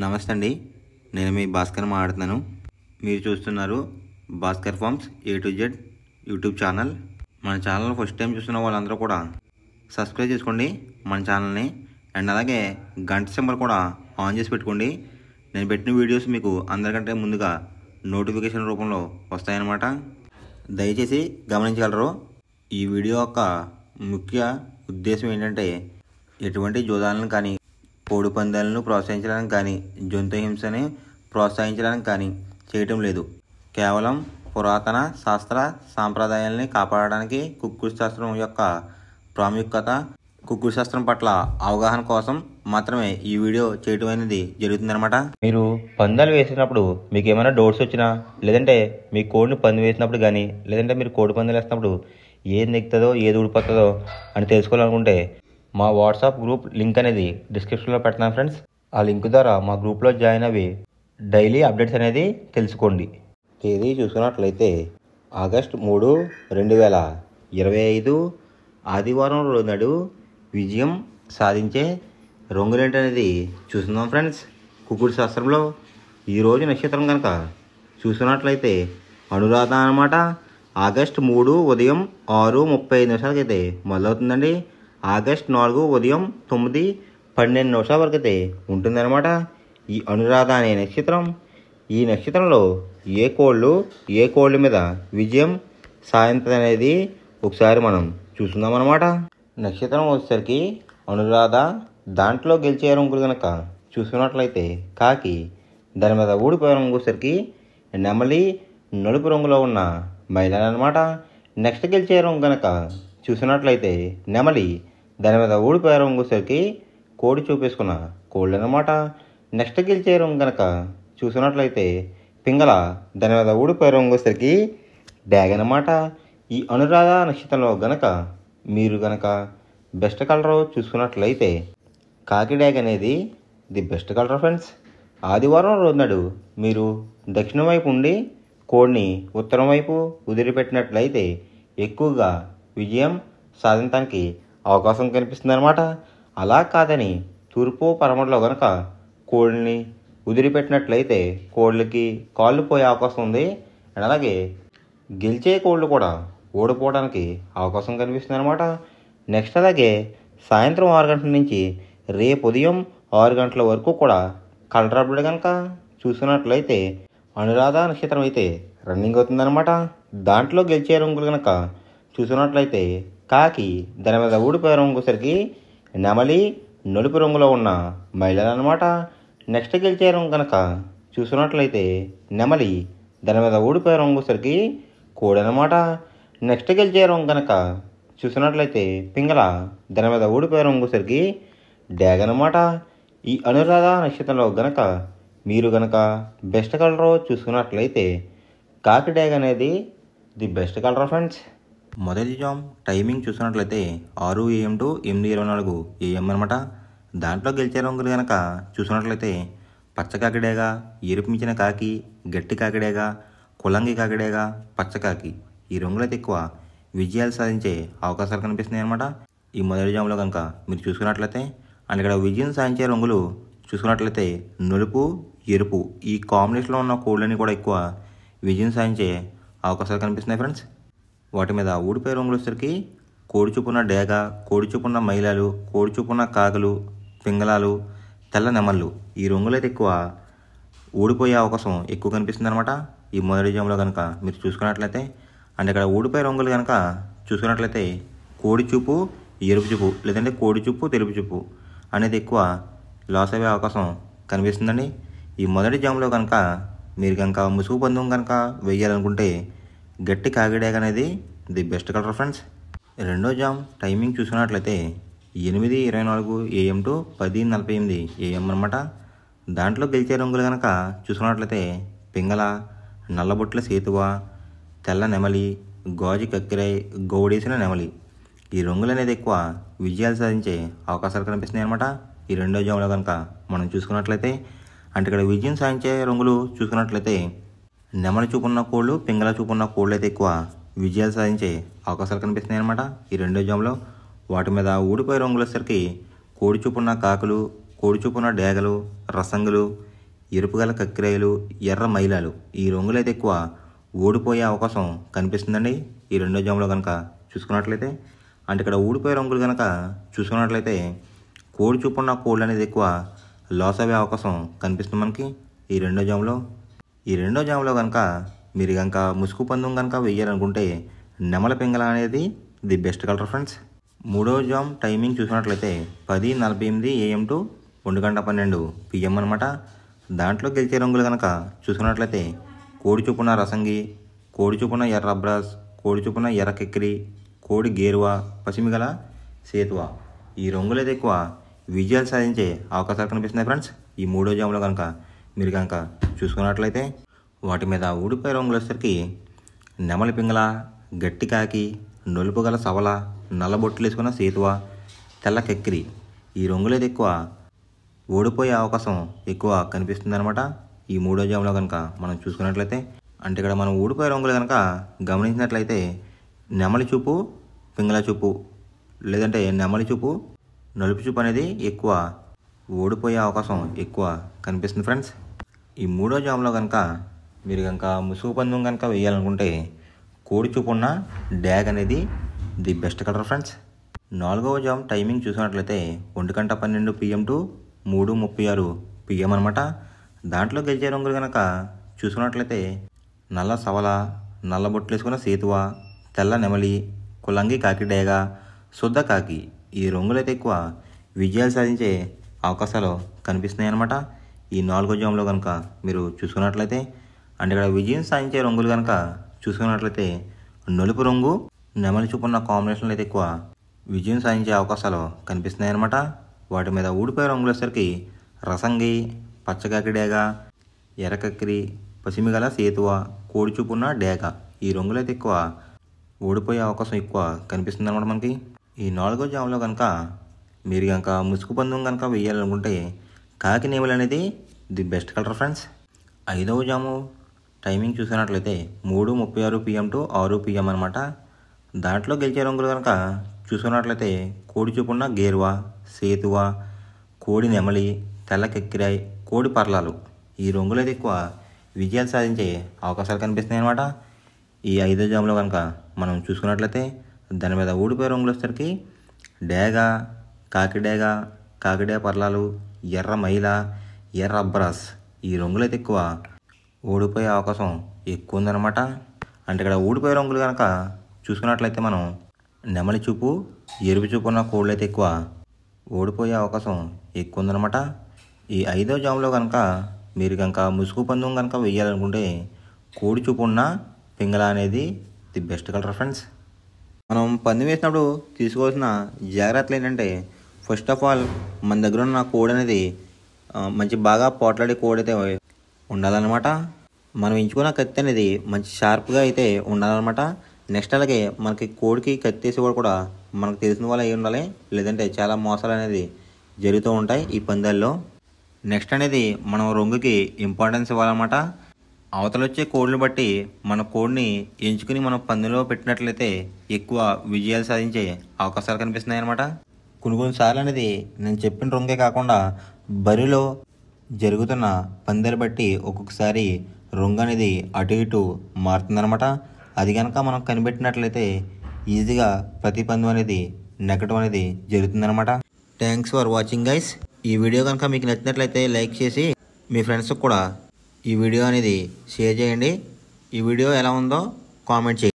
నమస్తే అండి. నేను మీ భాస్కర్ మాట్లాడుతున్నాను. మీరు చూస్తున్నారు Bhaskar farms A to Z YouTube channel. మన ఛానల్ ఫస్ట్ టైం చూస్తున్న వాళ్ళందరూ కూడా సబ్స్క్రైబ్ చేసుకోండి మన ఛానల్ని. అండ్ అలాగే గంట సింబల్ కూడా ఆన్ చేసి పెట్టుకోండి. నేను పెట్టిన వీడియోస్ మీకు అందరికంటే ముందుగా నోటిఫికేషన్ రూపంలో వస్తాయన్నమాట. దయచేసి గమనించగలరు. ఈ వీడియో యొక్క ముఖ్య ఉద్దేశం ఏంటంటే ఎటువంటి జూదాలను కానీ కోడి పందాలను ప్రోత్సహించడానికి కానీ జంతు హింసని ప్రోత్సహించడానికి కానీ చేయటం లేదు. కేవలం పురాతన శాస్త్ర సాంప్రదాయాలని కాపాడడానికి కుక్కుడు శాస్త్రం యొక్క ప్రాముఖ్యత, కుక్కుడు శాస్త్రం పట్ల అవగాహన కోసం మాత్రమే ఈ వీడియో చేయటం అనేది జరుగుతుందన్నమాట. మీరు పందాలు వేసినప్పుడు మీకు ఏమైనా డౌట్స్ వచ్చినా, లేదంటే మీ కోడిని పంది వేసినప్పుడు కానీ, లేదంటే మీరు కోడి పందాలు వేసినప్పుడు ఏది నెక్కుతుందో ఏది ఊడిపోతుందో అని తెలుసుకోవాలనుకుంటే మా వాట్సాప్ గ్రూప్ లింక్ అనేది డిస్క్రిప్షన్లో పెడతాను ఫ్రెండ్స్. ఆ లింక్ ద్వారా మా గ్రూప్లో జాయిన్ అవి డైలీ అప్డేట్స్ అనేది తెలుసుకోండి. తేదీ చూసుకున్నట్లయితే ఆగస్టు 3, 2025 ఆదివారం రోజు నాడు విజయం సాధించే రంగులేంటి అనేది చూస్తున్నాం ఫ్రెండ్స్. కుక్కుడు శాస్త్రంలో ఈరోజు నక్షత్రం కనుక చూసుకున్నట్లయితే అనురాధ అన్నమాట. ఆగస్టు 3 ఉదయం 6:35 అయితే మొదలవుతుందండి. ఆగస్టు 4 ఉదయం 9:12 వరకు అయితే ఉంటుందన్నమాట ఈ అనురాధ అనే నక్షత్రం. ఈ నక్షత్రంలో ఏ కోళ్ళు మీద విజయం సాధించదు అనేది ఒకసారి మనం చూస్తున్నామన్నమాట. నక్షత్రం వచ్చేసరికి అనురాధ, దాంట్లో గెలిచే రంగులు కనుక చూసుకున్నట్లయితే కాకి, దాని మీద ఊడిపోయే రంగు వచ్చేసరికి నెమలి, నలుపు రంగులో ఉన్న మహిళలు అనమాట. నెక్స్ట్ గెలిచే రంగు కనుక చూసినట్లయితే నెమలి, దాని మీద ఊడిపోయే రంగు వచ్చేసరికి కోడి చూపేసుకున్న కోళ్ళు అనమాట. నెక్స్ట్ గెలిచే రంగు కనుక చూసినట్లయితే పింగళ, దాని మీద ఊడిపోయే రంగు వచ్చేసరికి డ్యాగ్ అనమాట. ఈ అనురాధ నక్షత్రంలో గనక మీరు గనక బెస్ట్ కలర్ చూసుకున్నట్లయితే కాకి డ్యాగ్ అనేది ది బెస్ట్ కలర్ ఫ్రెండ్స్. ఆదివారం రోజు నాడు మీరు దక్షిణం వైపు ఉండి కోడిని ఉత్తరం వైపు వదిలిపెట్టినట్లయితే ఎక్కువగా విజయం సాధించడానికి అవకాశం కనిపిస్తుంది అనమాట. అలా కాదని తూర్పు పడమరలో కనుక కోడిని వదిలిపెట్టినట్లయితే కోళ్ళకి కాళ్ళు పోయే అవకాశం ఉంది. అండ్ అలాగే గెలిచే కోళ్ళు కూడా ఓడిపోవడానికి అవకాశం కనిపిస్తుంది అనమాట. నెక్స్ట్ అలాగే సాయంత్రం 6 గంటల నుంచి రేపు ఉదయం 6 గంటల వరకు కూడా కలర్ అప్డేట్ కనుక చూసుకున్నట్లయితే అనురాధ నక్షత్రం అయితే రన్నింగ్ అవుతుందన్నమాట. దాంట్లో గెలిచే రంగులు కనుక చూసుకున్నట్లయితే కాకి, దాని మీద ఊడిపోయే రంగు వచ్చేసరికి నెమలి, నలుపు రంగులో ఉన్న మహిళలు అనమాట. నెక్స్ట్ గెలిచే రంగు కనుక చూసుకున్నట్లయితే నెమలి, దాని మీద ఊడిపోయే రంగు వచ్చేసరికి కోడి అనమాట. నెక్స్ట్ గెలిచే రంగు కనుక చూసినట్లయితే పింగళ, దాని మీద ఊడిపోయే రంగు వచ్చేసరికి డ్యాగ్ అనమాట. ఈ అనురాధ నక్షత్రంలో గనక మీరు గనక బెస్ట్ కలర్ చూసుకున్నట్లయితే కాకి డ్యాగ్ అనేది ది బెస్ట్ కలర్ ఫ్రెండ్స్. మొదటి జామ్ టైమింగ్ చూసినట్లయితే 6 AM to 8:24 AM అనమాట. దాంట్లో గెలిచే రంగులు కనుక చూసినట్లయితే పచ్చ కాకిడేగా, ఎరుపు మించిన కాకి, గట్టి కాకిడేగా, కులంగి కాకిడేగా, పచ్చకాకి, ఈ రంగులైతే ఎక్కువ విజయాలు సాధించే అవకాశాలు కనిపిస్తున్నాయి అనమాట. ఈ మొదటి జాములో కనుక మీరు చూసుకున్నట్లయితే అండ్ ఇక్కడ విజయం సాధించే రంగులు చూసుకున్నట్లయితే నలుపు, ఎరుపు, ఈ కాంబినేషన్లో ఉన్న కోళ్ళని కూడా ఎక్కువ విజయం సాధించే అవకాశాలు కనిపిస్తున్నాయి ఫ్రెండ్స్. వాటి మీద ఊడిపోయే రంగులు వచ్చేసరికి కోడి చూపున్న డేగ, కోడి చూపున్న మైలాలు, కోడి చూపున్న కాకులు, పింగళాలు, తెల్ల నెమళ్ళు, ఈ రంగులైతే ఎక్కువ ఊడిపోయే అవకాశం ఎక్కువ కనిపిస్తుంది అనమాట ఈ మొదటి జాములో కనుక మీరు చూసుకున్నట్లయితే. అండ్ ఇక్కడ ఊడిపోయే రంగులు కనుక చూసుకున్నట్లయితే కోడి చూపు, ఎరుపు చూపు, లేదంటే కోడి చూపు, తెలుపు చూపు అనేది ఎక్కువ లాస్ అయ్యే అవకాశం కనిపిస్తుందండి. ఈ మొదటి జాములో కనుక మీరు కనుక ముసుగు పందెం కనుక వేయాలనుకుంటే గట్టి కాకిడాగ్ అనేది ది బెస్ట్ కలర్ ఫ్రెండ్స్. రెండో జామ్ టైమింగ్ చూసుకున్నట్లయితే 8:24 AM to 10:48 AM అనమాట. దాంట్లో గెలిచే రంగులు కనుక చూసుకున్నట్లయితే పింగళ, నల్లబొట్ల సేతువ, తెల్ల నెమలి, గాజు కక్కిరై, గౌడేసిన నెమలి, ఈ రంగులు అనేది ఎక్కువ విజయాలు సాధించే అవకాశాలు కనిపిస్తున్నాయి అనమాట ఈ రెండో జాములో కనుక మనం చూసుకున్నట్లయితే. అంటే ఇక్కడ విజయం సాధించే రంగులు చూసుకున్నట్లయితే నెమలి చూపున్న కోళ్ళు, పింగళ చూపున్న కోళ్ళు అయితే ఎక్కువ విజయాలు సాధించే అవకాశాలు కనిపిస్తున్నాయి అనమాట ఈ రెండో జాములో. వాటి మీద ఊడిపోయే రంగులు వచ్చేసరికి కోడి చూపున్న కాకులు, కోడి చూపున్న డేగలు, రసంగులు, ఎరుపు గల కక్కిరాయలు, ఎర్ర మైలాలు ఈ రంగులు అయితే ఎక్కువ ఓడిపోయే అవకాశం కనిపిస్తుందండి. ఈ రెండో జాములో కనుక చూసుకున్నట్లయితే అంటే ఇక్కడ ఊడిపోయే రంగులు కనుక చూసుకున్నట్లయితే కోడి చూపున్న కోళ్ళు అనేది ఎక్కువ లాస్ అయ్యే అవకాశం కనిపిస్తుంది మనకి ఈ రెండో జాములో. ఈ రెండో జాములో కనుక మీరు కనుక ముసుగు పందెం కనుక వేయాలనుకుంటే నెమల పింగళ అనేది ది బెస్ట్ కలర్ ఫ్రెండ్స్. మూడో జామ్ టైమింగ్ చూసినట్లయితే 10:48 AM టు 1:12 PM అనమాట. దాంట్లో గెలిచే రంగులు కనుక చూసుకున్నట్లయితే కోడి చూపున రసంగి, కోడి చూపున ఎర్ర అబ్రాస్, కోడి చూపున ఎర్ర కెక్కిరి, కోడి గేరువా, పసిమిగల సేతువ ఈ రంగులు అయితే ఎక్కువ విజయాలు సాధించే అవకాశాలు కనిపిస్తున్నాయి ఫ్రెండ్స్. ఈ మూడో జాములో కనుక మీరు కనుక చూసుకున్నట్లయితే వాటి మీద ఊడిపోయే రంగులు వచ్చేసరికి నెమలి పింగళ, గట్టి కాకి, నలుపు గల సవల, నల్లబొట్లు వేసుకున్న సేతువ, తెల్ల కెక్కిరి ఈ రంగులు అయితే ఎక్కువ ఓడిపోయే అవకాశం ఎక్కువ కనిపిస్తుంది అనమాట. ఈ మూడో జాములో కనుక మనం చూసుకున్నట్లయితే అంటే ఇక్కడ మనం ఊడిపోయే రంగులు కనుక గమనించినట్లయితే నెమలి చూపు, పింగళ చూపు లేదంటే నెమలి చూపు, నలుపు చూపు అనేది ఎక్కువ ఓడిపోయే అవకాశం ఎక్కువ కనిపిస్తుంది ఫ్రెండ్స్. ఈ మూడో జాములో కనుక మీరు కనుక ముసుగు పందెం కనుక వేయాలనుకుంటే కోడి చూపు ఉన్న డ్యాగ్ అనేది ది బెస్ట్ కలర్ ఫ్రెండ్స్. నాలుగవ జామ్ టైమింగ్ చూసినట్లయితే 1:12 PM టు 3:36 PM అనమాట. దాంట్లో గెలిచే రంగులు కనుక చూసుకున్నట్లయితే నల్ల సవల, నల్ల బొట్లు వేసుకున్న సేతువ, తెల్ల నెమలి, కులంగి కాకి డేగ, శుద్ధ కాకి ఈ రంగులైతే ఎక్కువ విజయాలు సాధించే అవకాశాలు కనిపిస్తున్నాయి అన్నమాట. ఈ నాలుగో జాములో కనుక మీరు చూసుకున్నట్లయితే అంటే ఇక్కడ విజయం సాధించే రంగులు కనుక చూసుకున్నట్లయితే నలుపు రంగు, నెమలి చూపున్న కాంబినేషన్లో అయితే ఎక్కువ విజయం సాధించే అవకాశాలు కనిపిస్తున్నాయి అన్నమాట. వాటి మీద ఊడిపోయే రంగులు వచ్చేసరికి రసంగి, పచ్చకాకి డేగ, ఎర్రకక్కిరి, పసిమిగల సేతువ, కోడి చూపున్న డేగ ఈ రంగులు అయితే ఎక్కువ ఓడిపోయే అవకాశం ఎక్కువ కనిపిస్తుంది అనమాట మనకి. ఈ నాలుగో జాములో కనుక మీరు కనుక ముసుగు పందెం కనుక వేయాలనుకుంటే కాకి నెమలి అనేది ది బెస్ట్ కలర్ ఫ్రెండ్స్. ఐదవ జాము టైమింగ్ చూసినట్లయితే 3:36 PM టు 6 PM అనమాట. దాంట్లో గెలిచే రంగులు కనుక చూసుకున్నట్లయితే కోడి చూపున్న గేరువా, సేతువ, కోడి నెమలి, తెల్ల కెక్కిరాయ్, కోడి పర్లాలు ఈ రంగులు అయితే ఎక్కువ విజయాలు సాధించే అవకాశాలు కనిపిస్తున్నాయి అనమాట. ఈ ఐదో జాములో కనుక మనం చూసుకున్నట్లయితే దాని మీద ఊడిపోయే రంగులు వచ్చేసరికి డేగ, కాకిడేగ, కాకిడే పర్లాలు, ఎర్ర మైల, ఎర్ర అబ్రాస్ ఈ రంగులు అయితే ఎక్కువ ఓడిపోయే అవకాశం ఎక్కువ ఉందన్నమాట. అంటే ఇక్కడ ఊడిపోయే రంగులు కనుక చూసుకున్నట్లయితే మనం నెమలి చూపు, ఎరుపు చూపు ఉన్న కోళ్ళు అయితే ఎక్కువ ఓడిపోయే అవకాశం ఎక్కువ ఉందన్నమాట. ఈ ఐదో జాములో కనుక మీరు కనుక ముసుగు పందెం కనుక వేయాలనుకుంటే కోడి చూపు ఉన్న పింగళ అనేది ది బెస్ట్ కలర్ ఫ్రెండ్స్. మనం పందెం వేసినప్పుడు తీసుకోవాల్సిన జాగ్రత్తలు ఏంటంటే ఫస్ట్ ఆఫ్ ఆల్ మన దగ్గర ఉన్న కోడి అనేది మంచి బాగా పోట్లాడే కోడి అయితే ఉండాలన్నమాట. మనం ఎంచుకున్న కత్తి అనేది మంచి షార్ప్గా అయితే ఉండాలన్నమాట. నెక్స్ట్ అలాగే మనకి కోడికి కత్తి వేసి కూడా మనకు తెలిసిన వాళ్ళు అయి ఉండాలి, లేదంటే చాలా మోసాలు అనేది జరుగుతూ ఉంటాయి ఈ పందాల్లో. నెక్స్ట్ అనేది మనం రంగుకి ఇంపార్టెన్స్ ఇవ్వాలన్నమాట. అవతల వచ్చే కోడిని బట్టి మన కోడిని ఎంచుకుని మనం పందెంలో పెట్టినట్లయితే ఎక్కువ విజయాలు సాధించే అవకాశాలు కనిపిస్తున్నాయి అన్నమాట. కొన్నిసార్లు అనేది నేను చెప్పిన రంగే కాకుండా బరిలో జరుగుతున్న పందాలు బట్టి ఒక్కొక్కసారి రంగు అనేది అటు ఇటు మారుతుందన్నమాట. అది కనుక మనం కనిపెట్టినట్లయితే ఈజీగా ప్రతి పందెం అనేది నెగ్గడం అనేది జరుగుతుందన్నమాట. Thanks for watching guys. ఈ వీడియో కనుక మీకు నచ్చినట్లయితే లైక్ చేసి మీ ఫ్రెండ్స్కి కూడా ఈ వీడియో అనేది షేర్ చేయండి. ఈ వీడియో ఎలా ఉందో కామెంట్ చేయండి.